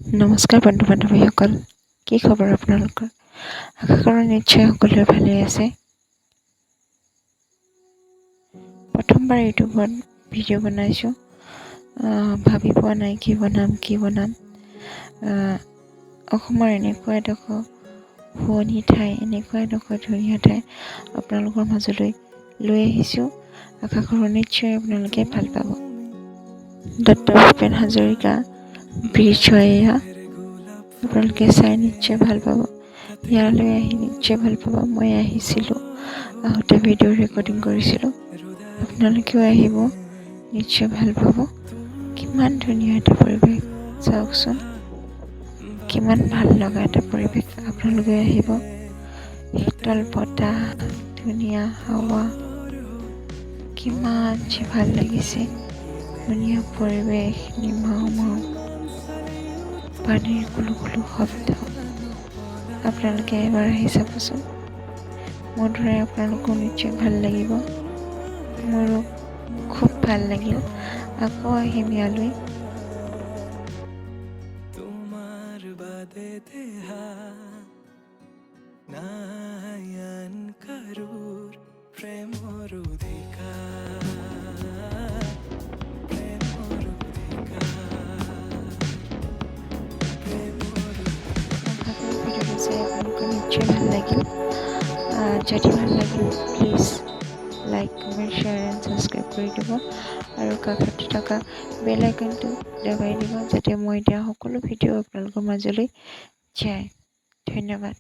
নমস্কাৰ বন্ধু বান্ধৱীসকল, কি খবৰ আপোনালোকৰ? আশা কৰোঁ নিশ্চয় সকলোৱে ভালেই আছে। প্ৰথমবাৰ ইউটিউবত ভিডিঅ' বনাইছোঁ। ভাবি পোৱা নাই কি বনাম। অসমৰ এনেকুৱা এডোখৰ শুৱনি ঠাই, এনেকুৱা এডোখৰ ধুনীয়া ঠাই আপোনালোকৰ মাজলৈ লৈ আহিছোঁ। আশা কৰোঁ নিশ্চয় আপোনালোকে ভাল পাব। ডক্টৰ ভূপেন হাজৰিকা ব্ৰিজ হয় এয়া। আপোনালোকে চাই নিশ্চয় ভাল পাব। ইয়ালৈ আহি নিশ্চয় ভাল পাব। মই আহিছিলোঁ, আহোঁতে ভিডিঅ' ৰেকৰ্ডিং কৰিছিলোঁ। আপোনালোকেও আহিব, নিশ্চয় ভাল পাব। কিমান ধুনীয়া এটা পৰিৱেশ চাওকচোন, কিমান ভাল লগা এটা পৰিৱেশ। আপোনালোকে আহিব, শীতল বতাহ, ধুনীয়া হাৱা, কিমান যে ভাল লাগিছে। ধুনীয়া পৰিৱেশ, নিমাও পানীৰ কুলু কুলু শব্দ। আপোনালোকে এবাৰ আহি চাবচোন। মোৰ দৰে আপোনালোকো নিশ্চয় ভাল লাগিব। মোৰো খুব ভাল লাগিল। আকৌ আহিম ইয়ালৈ। তোমাৰ বাদে দেহা নায়ান কাৰুৰ প্ৰেমৰ অধিকাৰ। ভিডিঅ'টো চাই আপোনালোকৰ নিশ্চয় ভাল লাগিল। যদি ভাল লাগিল please like, comment, share and subscribe কৰি দিব আৰু কাষতে থকা বেল আইকনটো দবাই দিব, যাতে মই দিয়া সকলো ভিডিঅ' আপোনালোকৰ মাজলৈ যায়। ধন্যবাদ।